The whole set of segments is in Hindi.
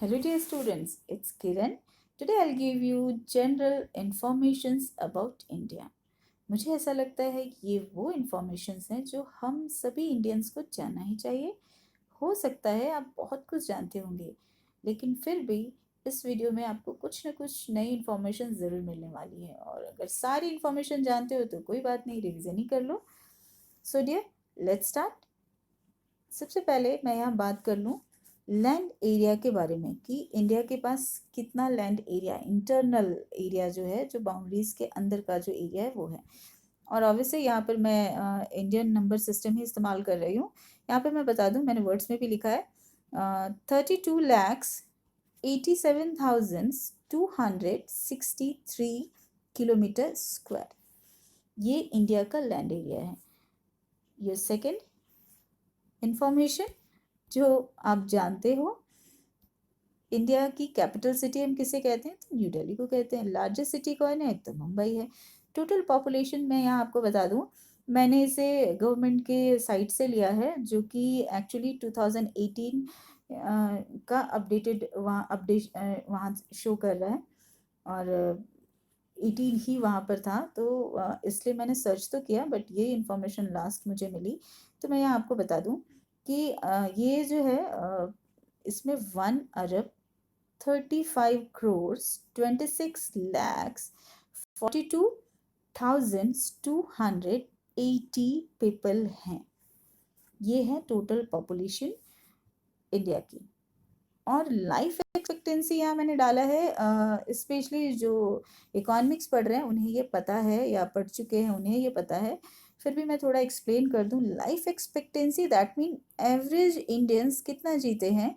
Hello dear students, it's Kiran. Today I'll give you general informations about India. मुझे ऐसा लगता है कि ये वो इन्फॉर्मेशंस हैं जो हम सभी इंडियंस को जानना ही चाहिए। हो सकता है आप बहुत कुछ जानते होंगे, लेकिन फिर भी इस वीडियो में आपको कुछ ना कुछ नई इन्फॉर्मेशन ज़रूर मिलने वाली है और अगर सारी इन्फॉर्मेशन जानते हो तो कोई बात नहीं, रिवीजन ही कर लो। So dear, let's start. सबसे पहले मैं यहाँ बात कर लूँ लैंड एरिया के बारे में कि इंडिया के पास कितना लैंड एरिया, इंटरनल एरिया जो है, जो बाउंड्रीज के अंदर का जो एरिया है वो है। और ऑब्वियसली यहाँ पर मैं इंडियन नंबर सिस्टम ही इस्तेमाल कर रही हूँ। यहाँ पे मैं बता दूँ, मैंने वर्ड्स में भी लिखा है 32,87,263 किलोमीटर स्क्वायर। ये इंडिया का लैंड एरिया है। ये सेकेंड इंफॉर्मेशन जो आप जानते हो, इंडिया की कैपिटल सिटी हम किसे कहते हैं? तो न्यू दिल्ली को कहते हैं। लार्जेस्ट सिटी कौन है? तो मुंबई है। टोटल पॉपुलेशन मैं यहाँ आपको बता दूँ, मैंने इसे गवर्नमेंट के साइट से लिया है जो कि एक्चुअली 2018 का अपडेटेड वहाँ शो कर रहा है और 18 ही वहाँ पर था। तो इसलिए मैंने सर्च तो किया बट ये इन्फॉर्मेशन लास्ट मुझे मिली। तो मैं यहाँ आपको बता दूँ कि ये जो है इसमें 1,35,42,280 पीपल हैं। ये है टोटल पॉपुलेशन इंडिया की। और लाइफ एक्सपेक्टेंसी यहाँ मैंने डाला है, स्पेशली जो इकोनॉमिक्स पढ़ रहे हैं उन्हें ये पता है या पढ़ चुके हैं उन्हें ये पता है, फिर भी मैं थोड़ा एक्सप्लेन कर दूँ। Life expectancy that mean average Indians कितना जीते हैं,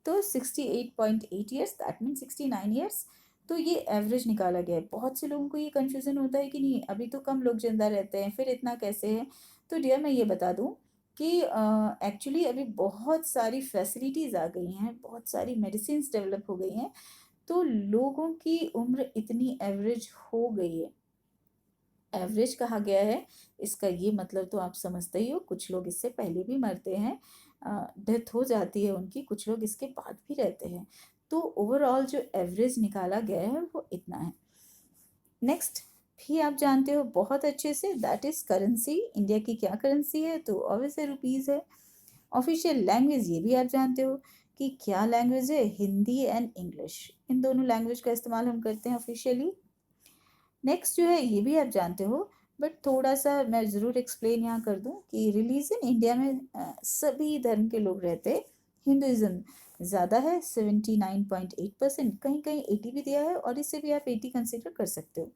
तो 68.8 ईयर्स, दैट मीन 69 ईयर्स। तो ये एवरेज निकाला गया है। बहुत से लोगों को ये कन्फ्यूज़न होता है कि नहीं अभी तो कम लोग जिंदा रहते हैं, फिर इतना कैसे है? तो डियर मैं ये बता दूँ कि एक्चुअली अभी बहुत सारी फैसिलिटीज़ आ गई हैं, बहुत सारी मेडिसिन्स डेवलप हो गई हैं, तो लोगों की उम्र इतनी एवरेज हो गई है। एवरेज कहा गया है, इसका ये मतलब तो आप समझते ही हो, कुछ लोग इससे पहले भी मरते हैं, डेथ हो जाती है उनकी, कुछ लोग इसके बाद भी रहते हैं। तो ओवरऑल जो एवरेज निकाला गया है वो इतना है। नेक्स्ट भी आप जानते हो बहुत अच्छे से, दैट इज़ करेंसी। इंडिया की क्या करेंसी है? तो ऑब्वियसली रुपीज़ है। ऑफिशियल लैंग्वेज ये भी आप जानते हो कि क्या लैंग्वेज है? हिंदी एंड इंग्लिश, इन दोनों लैंग्वेज का इस्तेमाल हम करते हैं ऑफिशियली। नेक्स्ट जो है ये भी आप जानते हो, बट थोड़ा सा मैं ज़रूर एक्सप्लेन यहाँ कर दूँ कि रिलीजन इंडिया में सभी धर्म के लोग रहते हैं। हिंदुज़म ज़्यादा है 79.8%, कहीं कहीं 80 भी दिया है और इससे भी आप 80 कंसिडर कर सकते हो।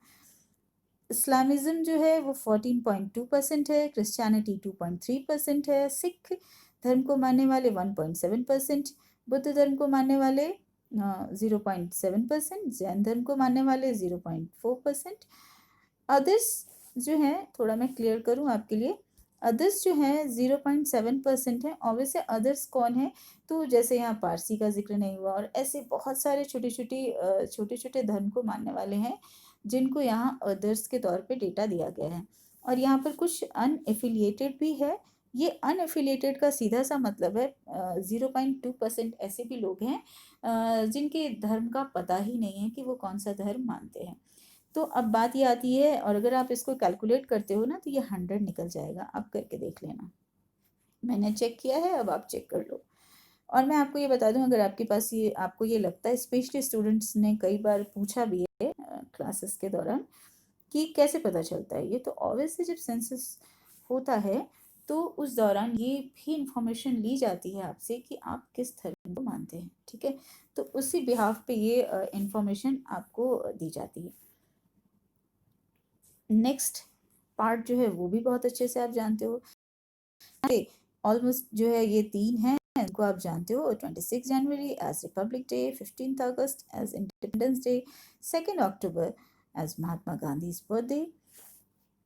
इस्लामिज़म जो है वो 14.2% है, क्रिश्चियनिटी 2.3% है, सिख धर्म को मानने वाले 1.7%, बुद्ध धर्म को मानने वाले 0.7%, जैन धर्म को मानने वाले 0.4%। अदर्स जो हैं, थोड़ा मैं क्लियर करूं आपके लिए, अदर्स जो हैं 0.7% हैं। ऑब्वियसली अदर्स कौन है? तो जैसे यहाँ पारसी का जिक्र नहीं हुआ और ऐसे बहुत सारे छोटे छोटे धर्म को मानने वाले हैं जिनको यहाँ अदर्स के तौर पे डेटा दिया गया है। और यहाँ पर कुछ अनएफिलिएटेड भी है। ये अनएफिलिएटेड का सीधा सा मतलब है 0.2% ऐसे भी लोग हैं जिनके धर्म का पता ही नहीं है कि वो कौन सा धर्म मानते हैं। तो अब बात ये आती है, और अगर आप इसको कैलकुलेट करते हो ना तो ये 100 निकल जाएगा। आप करके देख लेना, मैंने चेक किया है, अब आप चेक कर लो। और मैं आपको ये बता दूं, अगर आपके पास ये, आपको ये लगता है, स्पेशली स्टूडेंट्स ने कई बार पूछा भी है क्लासेस के दौरान कि कैसे पता चलता है ये, तो ऑब्वियसली जब सेंसस होता है तो उस दौरान ये भी इंफॉर्मेशन ली जाती है आपसे कि आप किस धर्म को मानते हैं, ठीक है? तो उसी बिहाफ पे ये इंफॉर्मेशन आपको दी जाती है। नेक्स्ट पार्ट जो है वो भी बहुत अच्छे से आप जानते हो। ऑलमोस्ट जो है ये 3 हैं इनको आप जानते हो। 26 जनवरी एज रिपब्लिक डे, 15 अगस्त एज इंडिपेंडेंस डे, 2 अक्टूबर एज महात्मा गांधी बर्थडे।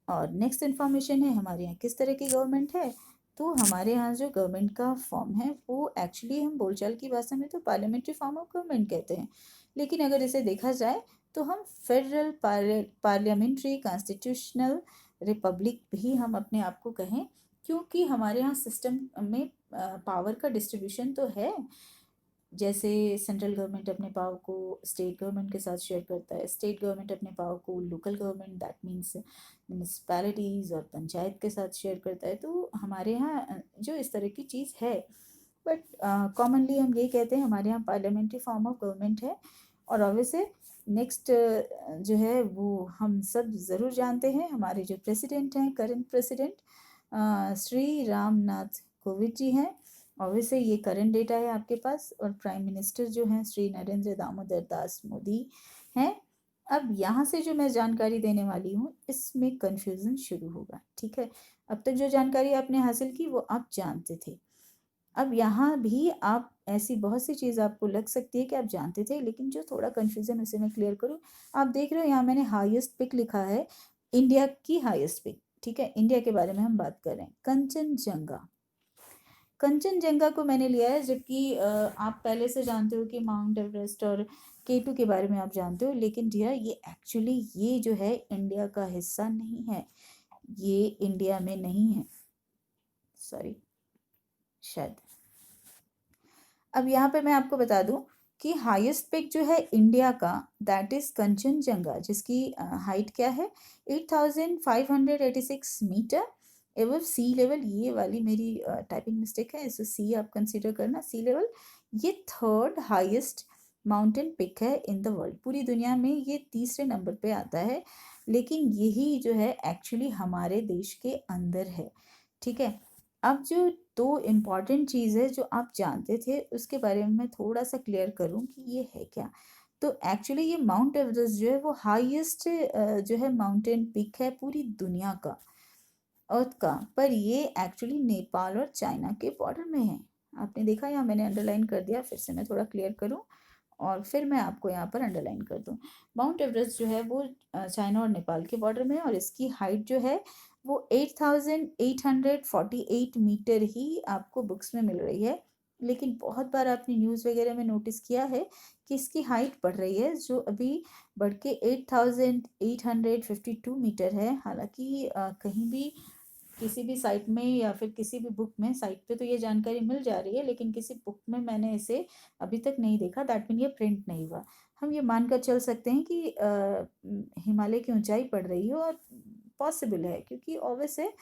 और नेक्स्ट इन्फॉर्मेशन है हमारे यहाँ किस तरह की गवर्नमेंट है। तो हमारे यहाँ जो गवर्नमेंट का फॉर्म है वो एक्चुअली हम बोलचाल की भाषा में तो पार्लियामेंट्री फॉर्म ऑफ गवर्नमेंट कहते हैं, लेकिन अगर इसे देखा जाए तो हम फेडरल पार्लियामेंट्री कॉन्स्टिट्यूशनल रिपब्लिक भी हम अपने आप को कहें, क्योंकि हमारे यहाँ सिस्टम में पावर का डिस्ट्रीब्यूशन तो है। जैसे सेंट्रल गवर्नमेंट अपने पावर को स्टेट गवर्नमेंट के साथ शेयर करता है, स्टेट गवर्नमेंट अपने पावर को local government that means municipalities और पंचायत के साथ शेयर करता है। तो हमारे यहाँ जो इस तरह की चीज़ है, बट कॉमनली हम ये कहते हैं हमारे यहाँ पार्लियामेंट्री फॉर्म ऑफ गवर्नमेंट है। और ऑब्वियसली नेक्स्ट जो है वो हम सब ज़रूर जानते हैं, हमारे जो प्रेसिडेंट हैं, करंट प्रेसिडेंट श्री रामनाथ कोविंद जी हैं। ऑब्वियसली ये करंट डेटा है आपके पास। और प्राइम मिनिस्टर जो हैं श्री नरेंद्र दामोदर दास मोदी हैं। अब यहाँ से जो मैं जानकारी देने वाली हूँ इसमें कन्फ्यूज़न शुरू होगा, ठीक है। अब तक जो जानकारी आपने हासिल की वो आप जानते थे। अब यहाँ भी आप ऐसी बहुत सी चीज़ आपको लग सकती है कि आप जानते थे, लेकिन जो थोड़ा कन्फ्यूज़न उसे मैं क्लियर करूँ। आप देख रहे हो यहाँ मैंने हाईएस्ट पिक लिखा है, इंडिया की हाईएस्ट पिक, ठीक है। इंडिया के बारे में हम बात कर रहे हैं, कंचनजंगा। कंचनजंगा को मैंने लिया है, जबकि आप पहले से जानते हो कि माउंट एवरेस्ट और केटू के बारे में आप जानते हो, लेकिन डियर ये एक्चुअली ये जो है इंडिया का हिस्सा नहीं है, ये इंडिया में नहीं है, सॉरी शायद। अब यहाँ पे मैं आपको बता दूं कि हाईएस्ट पिक जो है इंडिया का दैट इज कंचनजंगा, जिसकी हाइट क्या है 8586 मीटर एबव सी लेवल। ये वाली मेरी टाइपिंग मिस्टेक है, इसे सी आप कंसीडर करना, सी लेवल। ये थर्ड हाईएस्ट माउंटेन पिक है इन द वर्ल्ड, पूरी दुनिया में ये तीसरे नंबर पे आता है, लेकिन यही जो है एक्चुअली हमारे देश के अंदर है, ठीक है। अब जो दो इम्पॉर्टेंट चीज़ है जो आप जानते थे उसके बारे में मैं थोड़ा सा क्लियर करूं कि ये है क्या। तो एक्चुअली ये माउंट एवरेस्ट जो है वो हाईएस्ट जो है माउंटेन पिक है पूरी दुनिया का, अर्थ का, पर ये एक्चुअली नेपाल और चाइना के बॉर्डर में है। आपने देखा, यहाँ मैंने अंडरलाइन कर दिया, फिर से मैं थोड़ा क्लियर करूँ और फिर मैं आपको यहाँ पर अंडरलाइन कर दूँ। माउंट एवरेस्ट जो है वो चाइना और नेपाल के बॉर्डर में है, और इसकी हाइट जो है वो 8848 मीटर ही आपको बुक्स में मिल रही है। लेकिन बहुत बार आपने न्यूज़ वगैरह में नोटिस किया है कि इसकी हाइट बढ़ रही है, जो अभी बढ़ के 8852 मीटर है। हालांकि कहीं भी किसी भी साइट में या फिर किसी भी बुक में, साइट पे तो ये जानकारी मिल जा रही है, लेकिन किसी बुक में मैंने इसे अभी तक नहीं देखा, दैट मीन ये प्रिंट नहीं हुआ। हम ये मानकर चल सकते हैं कि हिमालय की ऊंचाई बढ़ रही है, और पॉसिबल है क्योंकि ऑब्वियस है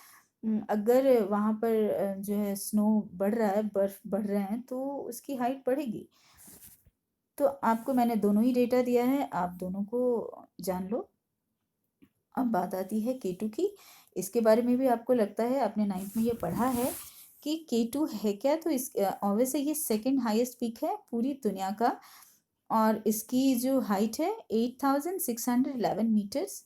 अगर वहाँ पर जो है स्नो बढ़ रहा है, बर्फ बढ़ रहे हैं, तो उसकी हाइट बढ़ेगी। तो आपको मैंने दोनों ही डेटा दिया है, आप दोनों को जान लो। अब बात आती है केटू की। इसके बारे में भी आपको लगता है आपने 9th में ये पढ़ा है कि केटू है क्या। तो इस ऑब्वियसली ये सेकंड हाईएस्ट पीक है पूरी दुनिया का, और इसकी जो हाइट है 8611 मीटर्स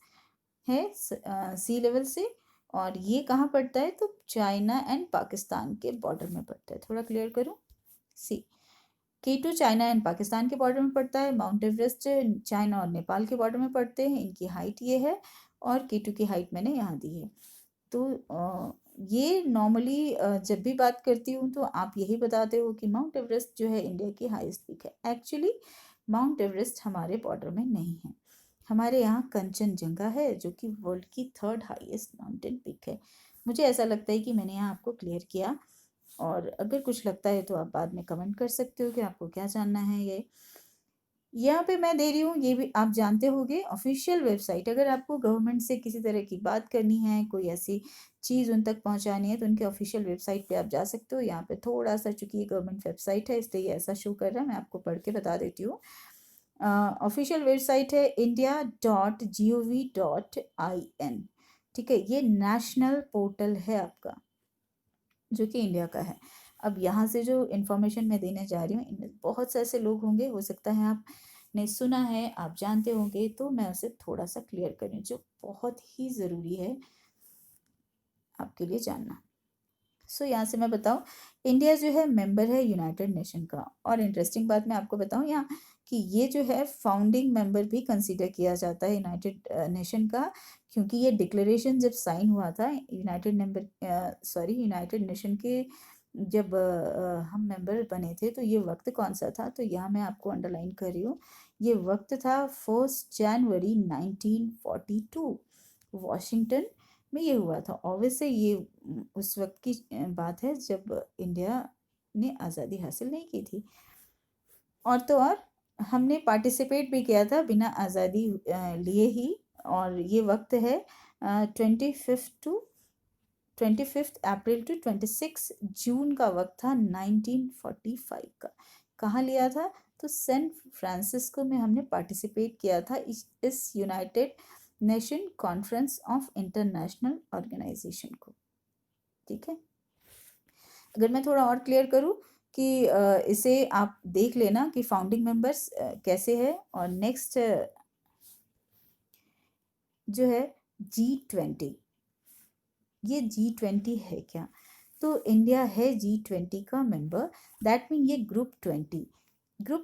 है सी लेवल से। और ये कहाँ पड़ता है, तो चाइना एंड पाकिस्तान के बॉर्डर में पड़ता है। थोड़ा क्लियर करूँ, सी केटू चाइना एंड पाकिस्तान के बॉर्डर में पड़ता है, माउंट एवरेस्ट चाइना और नेपाल के बॉर्डर में पड़ते हैं। इनकी हाइट ये है, और केटू की हाइट मैंने यहाँ दी है। तो ये नॉर्मली जब भी बात करती हूँ तो आप यही बताते हो कि माउंट एवरेस्ट जो है इंडिया की हाईएस्ट पीक है। एक्चुअली माउंट एवरेस्ट हमारे बॉर्डर में नहीं है, हमारे यहाँ कंचनजंगा है जो कि वर्ल्ड की थर्ड हाईएस्ट माउंटेन पीक है। मुझे ऐसा लगता है कि मैंने यहाँ आपको क्लियर किया, और अगर कुछ लगता है तो आप बाद में कमेंट कर सकते हो कि आपको क्या जानना है। ये यहाँ पे मैं दे रही हूँ, ये भी आप जानते होंगे, ऑफिशियल वेबसाइट। अगर आपको गवर्नमेंट से किसी तरह की बात करनी है, कोई ऐसी चीज़ उन तक पहुँचानी है, तो उनके ऑफिशियल वेबसाइट पे आप जा सकते हो। यहाँ पे थोड़ा सा, चूंकि ये गवर्नमेंट वेबसाइट है इसलिए ये ऐसा शो कर रहा है, मैं आपको पढ़ के बता देती हूँ। ऑफिशियल वेबसाइट है india.gov.in, ठीक है। ये नेशनल पोर्टल है आपका जो कि इंडिया का है। अब यहाँ से जो इन्फॉर्मेशन मैं देने जा रही हूँ, इनमें बहुत से ऐसे लोग होंगे, हो सकता है आपने सुना है, आप जानते होंगे, तो मैं उसे थोड़ा सा क्लियर करूँ जो बहुत ही ज़रूरी है आपके लिए जानना। सो यहाँ से मैं बताऊँ, इंडिया जो है मेंबर है यूनाइटेड नेशन का। और इंटरेस्टिंग बात मैं आपको बताऊँ यहाँ कि ये जो है फाउंडिंग मेंबर भी कंसीडर किया जाता है यूनाइटेड नेशन का, क्योंकि ये डिक्लेरेशन जब साइन हुआ था यूनाइटेड नेशन के, जब हम मेंबर बने थे, तो ये वक्त कौन सा था, तो यहाँ मैं आपको अंडरलाइन कर रही हूँ। ये वक्त था 1 जनवरी 1942, वाशिंगटन में ये हुआ था। ऑब्वियसली ये उस वक्त की बात है जब इंडिया ने आज़ादी हासिल नहीं की थी। और तो और हमने पार्टिसिपेट भी किया था बिना आज़ादी लिए ही, और ये वक्त है 25 अप्रैल टू 26 जून का वक्त था 1945 का। कहाँ लिया था? तो सैन फ्रांसिस्को में हमने पार्टिसिपेट किया था इस United Nation conference of international organisation को। ठीक है, अगर मैं थोड़ा और क्लियर करूँ कि इसे आप देख लेना कि फाउंडिंग मेंबर्स कैसे है। और नेक्स्ट जो है G20, ये G20 है क्या? तो इंडिया है G20 का मेंबर। दैट मीन ये ग्रुप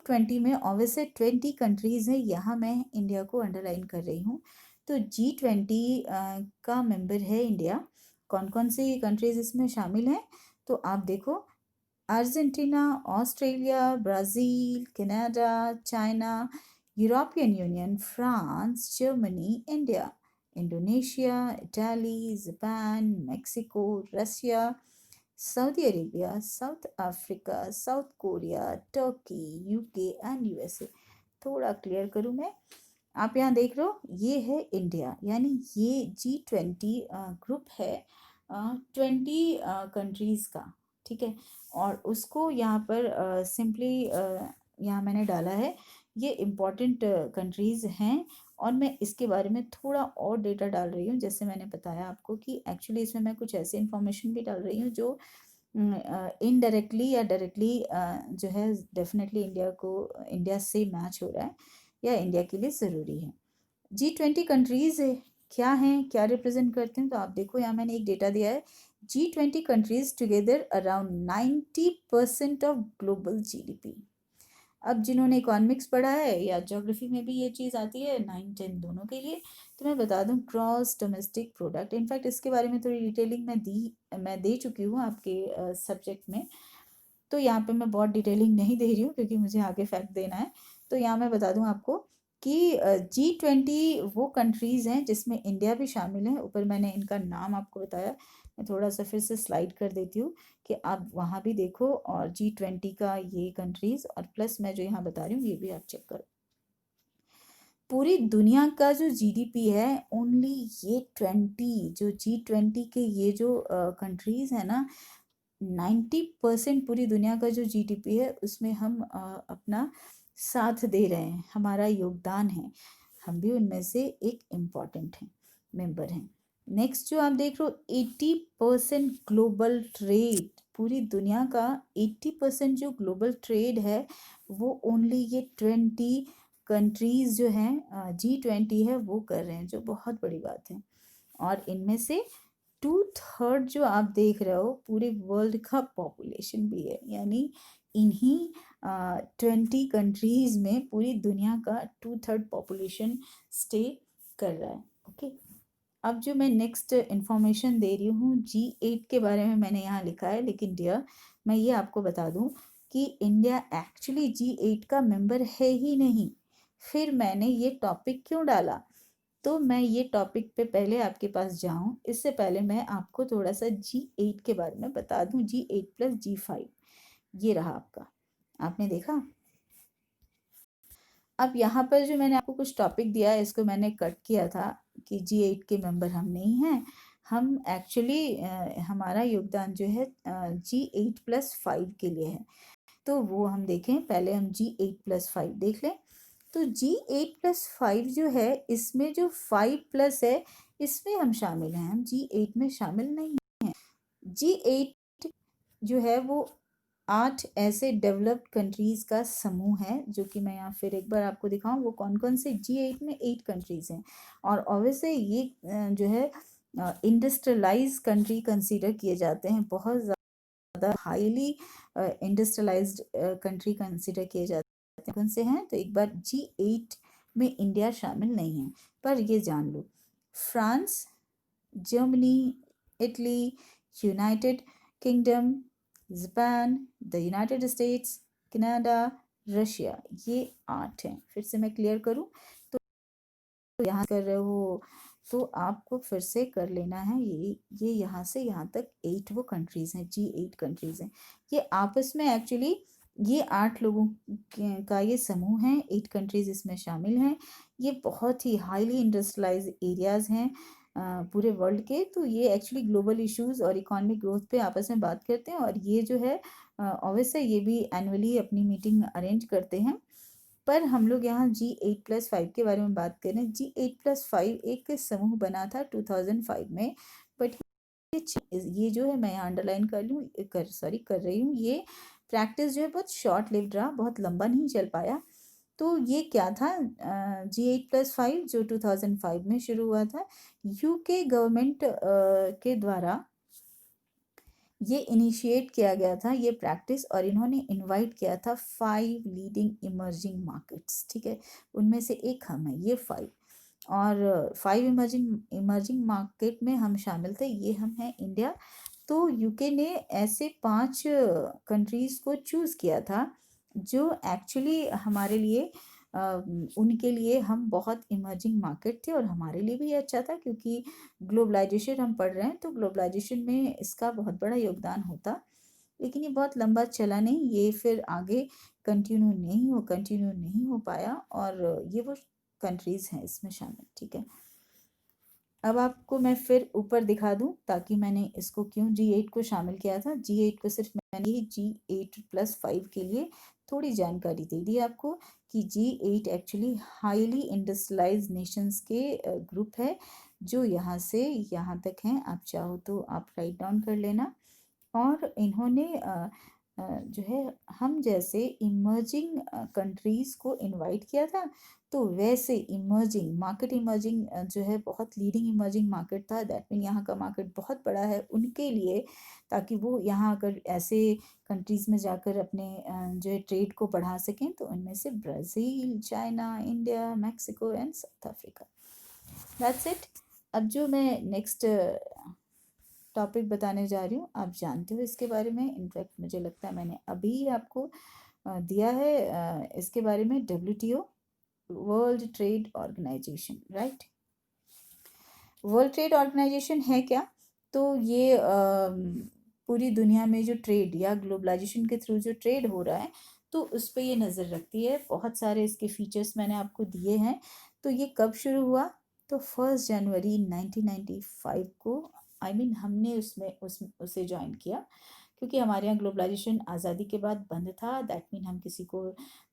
20 में ऑब्वियसली 20 कंट्रीज है, यहाँ मैं इंडिया को अंडरलाइन कर रही हूँ। तो G20 का मेंबर है इंडिया। कौन कौन सी कंट्रीज इसमें शामिल हैं? तो आप देखो, Argentina, Australia, Brazil, Canada, China, European union, France, Germany, India, Indonesia, Italy, Japan, Mexico, Russia, Saudi Arabia, south Africa, south Korea, Turkey, UK and USA. थोड़ा क्लियर करूँ मैं, आप यहाँ देख रहे हो, ये है इंडिया, यानी ये G20 ग्रुप है 20 कंट्रीज़ का। ठीक है, और उसको यहाँ पर सिंपली यहाँ मैंने डाला है, ये इम्पॉर्टेंट कंट्रीज़ हैं। और मैं इसके बारे में थोड़ा और डेटा डाल रही हूँ, जैसे मैंने बताया आपको कि एक्चुअली इसमें मैं कुछ ऐसे इन्फॉर्मेशन भी डाल रही हूँ जो इनडायरेक्टली या डायरेक्टली जो है डेफिनेटली इंडिया से मैच हो रहा है या इंडिया के लिए ज़रूरी है। G20 कंट्रीज़ क्या हैं, क्या रिप्रेजेंट करते हैं? तो आप देखो, यहाँ मैंने एक डेटा दिया है, G20 countries together around 90% of global GDP। अब जिन्होंने इकोनॉमिक्स पढ़ा है या ज्योग्राफी में भी ये चीज़ आती है, 9-10 दोनों के लिए, तो मैं बता दूं ग्रॉस डोमेस्टिक प्रोडक्ट। इनफैक्ट इसके बारे में थोड़ी डिटेलिंग मैं दे चुकी हूँ आपके सब्जेक्ट में, तो यहाँ पे मैं बहुत डिटेलिंग नहीं दे रही हूँ क्योंकि मुझे आगे फैक्ट देना है। तो यहाँ मैं बता दूँ आपको कि G20 वो कंट्रीज़ हैं जिसमें इंडिया भी शामिल है। ऊपर मैंने इनका नाम आपको बताया, मैं थोड़ा सा फिर से स्लाइड कर देती हूँ कि आप वहाँ भी देखो, और G20 का ये कंट्रीज़, और प्लस मैं जो यहाँ बता रही हूँ ये भी आप चेक करो। पूरी दुनिया का जो GDP है, ओनली ये 20 जो G20 के ये जो कंट्रीज़ है ना, 90% पूरी दुनिया का जो GDP है उसमें हम अपना साथ दे रहे हैं, हमारा योगदान है, हम भी उनमें से एक इम्पॉर्टेंट हैं, मेंबर हैं। नेक्स्ट जो आप देख रहे हो, 80% ग्लोबल ट्रेड, पूरी दुनिया का 80% जो ग्लोबल ट्रेड है वो ओनली ये 20 कंट्रीज़ जो हैं G20 है वो कर रहे हैं, जो बहुत बड़ी बात है। और इनमें से 2/3 जो आप देख रहे हो पूरे वर्ल्ड का पॉपुलेशन भी है, यानी इन्हीं 20 कंट्रीज़ में पूरी दुनिया का 2/3 पॉपुलेशन स्टे कर रहा है। ओके, अब जो मैं नेक्स्ट इंफॉर्मेशन दे रही हूँ G8 के बारे में मैंने यहाँ लिखा है, लेकिन डियर मैं ये आपको बता दूँ कि इंडिया एक्चुअली G8 का मेंबर है ही नहीं। फिर मैंने ये टॉपिक क्यों डाला? तो मैं ये टॉपिक पे पहले आपके पास जाऊं, इससे पहले मैं आपको थोड़ा सा G8 के बारे में बता दूं। G8 प्लस G5 ये रहा आपका, आपने देखा। अब यहाँ पर जो मैंने आपको कुछ टॉपिक दिया है इसको मैंने कट किया था कि G8 के मेंबर हम नहीं हैं, हम एक्चुअली हमारा योगदान जो है G8+5 के लिए है। तो वो हम देखें, पहले हम G8+5 देख लें। तो G8+5 जो है, इसमें जो 5+ है इसमें हम शामिल हैं, हम G8 में शामिल नहीं हैं। G8 जो है वो 8 ऐसे डेवलप्ड कंट्रीज़ का समूह है, जो कि मैं यहाँ फिर एक बार आपको दिखाऊं वो कौन कौन से। G8 में 8 कंट्रीज़ हैं, और ऑब्वियसली ये जो है इंडस्ट्रियलाइज कंट्री कंसीडर किए जाते हैं, बहुत ज़्यादा हाईली इंडस्ट्रियलाइज्ड कंट्री कंसीडर किए जाते हैं। कौन से हैं? तो एक बार G8 में इंडिया शामिल नहीं है, पर ये जान लो, France, Germany, Italy, United Kingdom, Japan, the United States, Canada, Russia, ये 8 हैं। फिर से मैं क्लियर करूं, तो यहाँ कर रहे हो तो आपको फिर से कर लेना है, ये यहाँ से यहाँ तक 8 वो कंट्रीज़ हैं, G8 कंट्रीज़ हैं। ये आपस में एक्चुअली ये 8 लोगों का ये समूह है, 8 कंट्रीज़ इसमें शामिल हैं। ये बहुत ही हाईली इंडस्ट्रियलाइज़्ड एरियाज़ हैं पूरे वर्ल्ड के। तो ये एक्चुअली ग्लोबल इश्यूज़ और इकोनॉमिक ग्रोथ पे आपस में बात करते हैं, और ये जो है ऑब्वियस है, ये भी एनुअली अपनी मीटिंग अरेंज करते हैं। पर हम लोग यहाँ G8+5 के बारे में बात करें। G8+5 एक समूह बना था 2005 में, बट ये जो है मैं यहाँ अंडरलाइन कर रही हूँ, ये प्रैक्टिस जो है बहुत शॉर्ट लिव्ड रहा, बहुत लंबा नहीं चल पाया। तो ये क्या था, G8+5 जो 2005 में शुरू हुआ था, यूके गवर्नमेंट के द्वारा ये इनिशिएट किया गया था ये प्रैक्टिस, और इन्होंने इनवाइट किया था 5 लीडिंग इमर्जिंग मार्केट्स, ठीक है, उनमें से एक हम है, ये 5, और 5 इमर्जिंग मार्केट में हम शामिल थे, ये हम हैं इंडिया। तो यूके ने ऐसे 5 कंट्रीज़ को चूज़ किया था जो एक्चुअली हमारे लिए उनके लिए हम बहुत इमर्जिंग मार्केट थे, और हमारे लिए भी ये अच्छा था, क्योंकि ग्लोबलाइजेशन हम पढ़ रहे हैं, तो ग्लोबलाइजेशन में इसका बहुत बड़ा योगदान होता। लेकिन ये बहुत लंबा चला नहीं, ये फिर आगे कंटिन्यू नहीं हो पाया, और ये वो कंट्रीज़ हैं इसमें शामिल, ठीक है। अब आपको मैं फिर ऊपर दिखा दूं, ताकि मैंने इसको क्यों G8 को शामिल किया था। G8 को सिर्फ मैंने G8+5 के लिए थोड़ी जानकारी दे दी आपको, कि G8 actually highly industrialised Nations के ग्रुप है, जो यहाँ से यहाँ तक हैं। आप चाहो तो आप राइट डाउन कर लेना। और इन्होंने जो है हम जैसे इमर्जिंग कंट्रीज़ को इनवाइट किया था, तो वैसे इमर्जिंग जो है बहुत लीडिंग इमर्जिंग मार्केट था, दैट मीन यहाँ का मार्केट बहुत बड़ा है उनके लिए, ताकि वो यहाँ अगर ऐसे कंट्रीज़ में जाकर अपने जो है ट्रेड को बढ़ा सकें, तो उनमें से Brazil, China, India, Mexico and south Africa. That's it. अब जो मैं नेक्स्ट टॉपिक बताने जा रही हूँ, आप जानते हो इसके बारे में, इनफैक्ट मुझे लगता है मैंने अभी आपको दिया है इसके बारे में। WTO, world trade organisation, right. World trade organisation है क्या? तो ये पूरी दुनिया में जो ट्रेड या ग्लोबलाइजेशन के थ्रू जो ट्रेड हो रहा है, तो उस पर ये नज़र रखती है। बहुत सारे इसके फीचर्स मैंने आपको दिए हैं। तो ये कब शुरू हुआ? तो 1 जनवरी 1995 को, हमने उसे ज्वाइन किया, क्योंकि हमारे यहाँ ग्लोबलाइजेशन आज़ादी के बाद बंद था। दैट मीन हम किसी को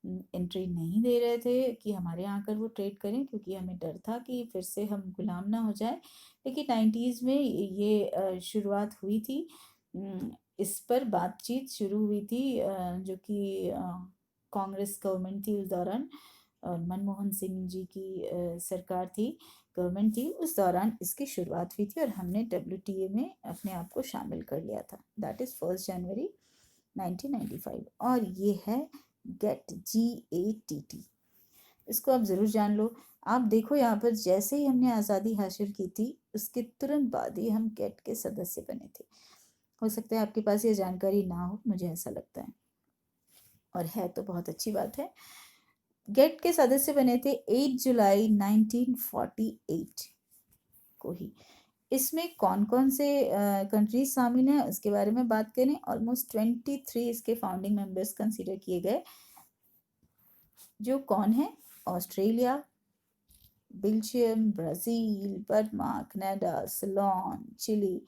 एंट्री नहीं दे रहे थे कि हमारे यहाँ आकर वो ट्रेड करें, क्योंकि हमें डर था कि फिर से हम गुलाम ना हो जाए। लेकिन 90s में ये शुरुआत हुई थी, इस पर बातचीत शुरू हुई थी, जो कि कांग्रेस गवर्नमेंट थी उस दौरान, मनमोहन सिंह जी की सरकार थी, गवर्नमेंट थी, उस दौरान इसकी शुरुआत हुई थी, और हमने WTA में अपने आप को शामिल कर लिया था। दैट इज़ 1 जनवरी 1995, और ये है गेट, GATT। इसको आप ज़रूर जान लो। आप देखो यहाँ पर, जैसे ही हमने आज़ादी हासिल की थी, उसके तुरंत बाद ही हम गेट के सदस्य बने थे। हो सकता है आपके पास ये जानकारी ना हो, मुझे ऐसा लगता है, और है तो बहुत अच्छी बात है। गेट के सदस्य बने थे 8 जुलाई 1948 को ही। इसमें कौन कौन से कंट्रीज शामिल हैं उसके बारे में बात करें। ऑलमोस्ट 23 इसके फाउंडिंग मेंबर्स कंसीडर किए गए, जो कौन है? Australia, Belgium, Brazil, Burma, Canada, Ceylon, Chile,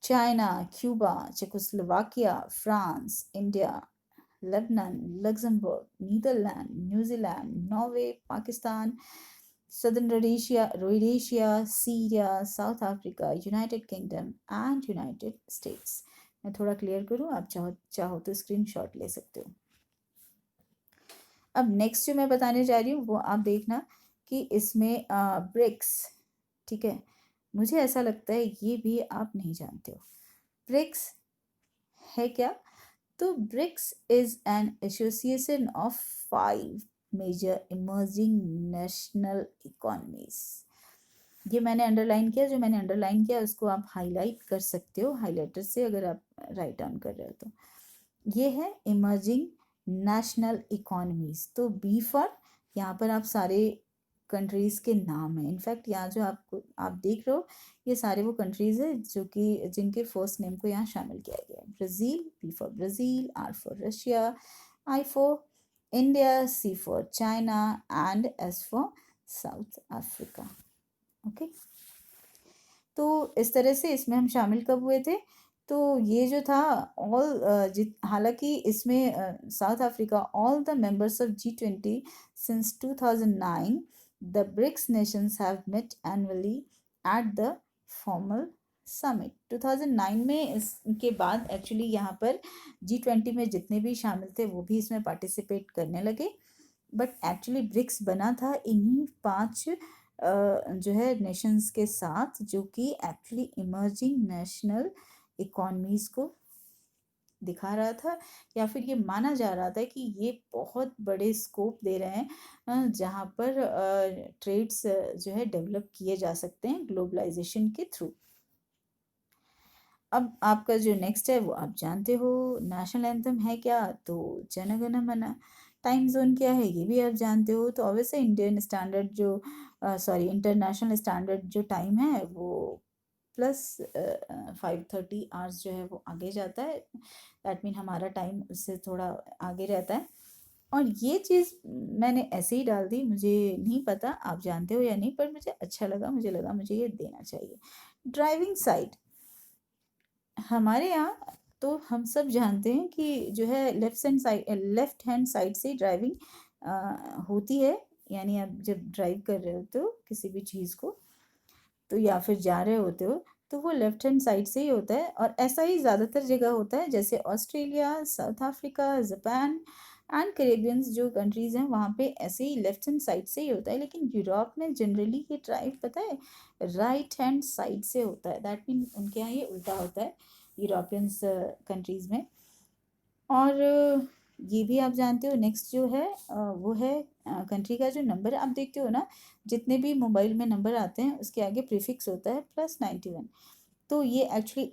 China, Cuba, Czechoslovakia, France, India, Lebanon, Luxembourg, Netherland, New Zealand, Norway, Pakistan, Southern Rhodesia, Syria, South Africa, United Kingdom and United States. मैं थोड़ा क्लियर करूँ, आप चाहो तो स्क्रीनशॉट ले सकते हो। अब नेक्स्ट जो मैं बताने जा रही हूँ वो आप देखना, कि इसमें ब्रिक्स, ठीक है, मुझे ऐसा लगता है ये भी आप नहीं जानते हो। ब्रिक्स है क्या? तो BRICS is an association of 5 major emerging national economies. ये मैंने अंडरलाइन किया, जो मैंने अंडरलाइन किया उसको आप हाईलाइट कर सकते हो हाईलाइटर से, अगर आप राइट डाउन कर रहे हो तो। ये है इमर्जिंग नेशनल इकोनॉमीज। तो बी फॉर, यहाँ पर आप सारे कंट्रीज़ के नाम हैं। इनफैक्ट यहाँ जो आप देख रहे हो, ये सारे वो कंट्रीज़ हैं जो कि जिनके फर्स्ट नेम को यहाँ शामिल किया गया है। Brazil, B for Brazil, R for Russia, I for India, C for China and S for south Africa. Okay, तो इस तरह से इसमें हम शामिल कब हुए थे? तो ये जो था हालांकि इसमें South Africa, all the members of G20 since 2009, the BRICS nations have met annually at the formal summit. 2009 में इसके बाद एक्चुअली यहाँ पर G20 में जितने भी शामिल थे वो भी इसमें पार्टिसिपेट करने लगे। बट एक्चुअली ब्रिक्स बना था इन्हीं 5 जो है नेशंस के साथ, जो कि एक्चुअली इमर्जिंग नेशनल इकोनॉमीज को दिखा रहा था, या फिर ये माना जा रहा था कि ये बहुत बड़े स्कोप दे रहे हैं जहाँ पर ट्रेड्स जो है डेवलप किए जा सकते हैं ग्लोबलाइजेशन के थ्रू। अब आपका जो नेक्स्ट है वो आप जानते हो, नेशनल एंथम है क्या? तो जन गण मन। टाइम जोन क्या है ये भी आप जानते हो। तो ऑब्वियसली इंडियन स्टैंडर्ड जो इंटरनेशनल स्टैंडर्ड जो टाइम है वो प्लस 5:30 आवर्स जो है वो आगे जाता है। दैट मीन हमारा टाइम उससे थोड़ा आगे रहता है। और ये चीज़ मैंने ऐसे ही डाल दी, मुझे नहीं पता आप जानते हो या नहीं, पर मुझे अच्छा लगा, मुझे लगा मुझे ये देना चाहिए। ड्राइविंग साइड हमारे यहाँ तो हम सब जानते हैं कि जो है लेफ्ट हैंड साइड से ड्राइविंग होती है। यानी आप जब ड्राइव कर रहे होते हो किसी भी चीज़ को, तो या फिर जा रहे होते हो, तो वो लेफ्ट हैंड साइड से ही होता है। और ऐसा ही ज़्यादातर जगह होता है, जैसे Australia, South Africa, Japan and Caribbeans जो कंट्रीज़ हैं वहाँ पे ऐसे ही लेफ्ट हैंड साइड से ही होता है। लेकिन यूरोप में जनरली ये ड्राइव पता है राइट हैंड साइड से होता है। दैट मीन उनके यहाँ ये उल्टा होता है यूरोपियंस कंट्रीज़ में। और ये भी आप जानते हो नेक्स्ट जो है वो है कंट्री का जो नंबर आप देखते हो ना, जितने भी मोबाइल में नंबर आते हैं उसके आगे प्रीफिक्स होता है +91। तो ये एक्चुअली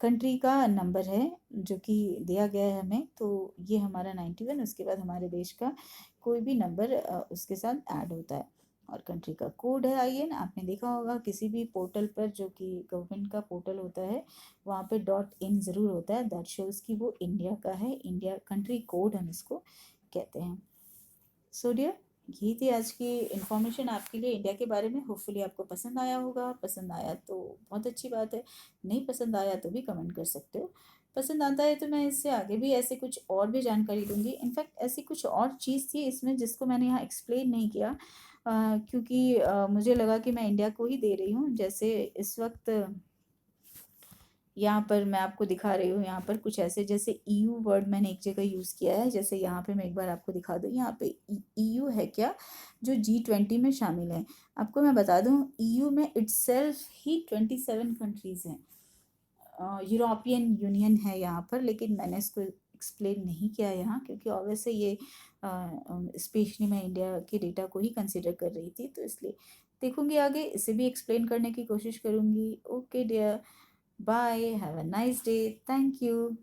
कंट्री का नंबर है जो कि दिया गया है हमें। तो ये हमारा 91, उसके बाद हमारे देश का कोई भी नंबर उसके साथ ऐड होता है। और कंट्री का कोड है IN। आपने देखा होगा किसी भी पोर्टल पर जो कि गवर्नमेंट का पोर्टल होता है वहाँ पे .in ज़रूर होता है। दैट शोज़ कि वो इंडिया का है। इंडिया कंट्री कोड हम इसको कहते हैं। सो डियर, यही थी आज की इन्फॉर्मेशन आपके लिए इंडिया के बारे में। होपफुली आपको पसंद आया होगा। पसंद आया तो बहुत अच्छी बात है, नहीं पसंद आया तो भी कमेंट कर सकते हो। पसंद आता है तो मैं इससे आगे भी ऐसे कुछ और भी जानकारी दूंगी। इनफैक्ट ऐसी कुछ और चीज़ थी इसमें जिसको मैंने यहाँ एक्सप्लेन नहीं किया, क्योंकि मुझे लगा कि मैं इंडिया को ही दे रही हूँ। जैसे इस वक्त यहाँ पर मैं आपको दिखा रही हूँ, यहाँ पर कुछ ऐसे जैसे EU वर्ड मैंने एक जगह यूज़ किया है। जैसे यहाँ पे मैं एक बार आपको दिखा दूँ, यहाँ पे EU है क्या जो G20 में शामिल है। आपको मैं बता दूँ EU में इटसेल्फ ही 27 कंट्रीज़ हैं। यूरोपियन यूनियन है यहाँ पर, लेकिन मैंने इसको एक्सप्लेन नहीं किया यहाँ, क्योंकि ऑब्वियसली ये स्पेशली मैं इंडिया के डेटा को ही कंसिडर कर रही थी, तो इसलिए देखूँगी आगे इसे भी एक्सप्लेन करने की कोशिश करूँगी। Okay dear, bye, have a nice day, thank you.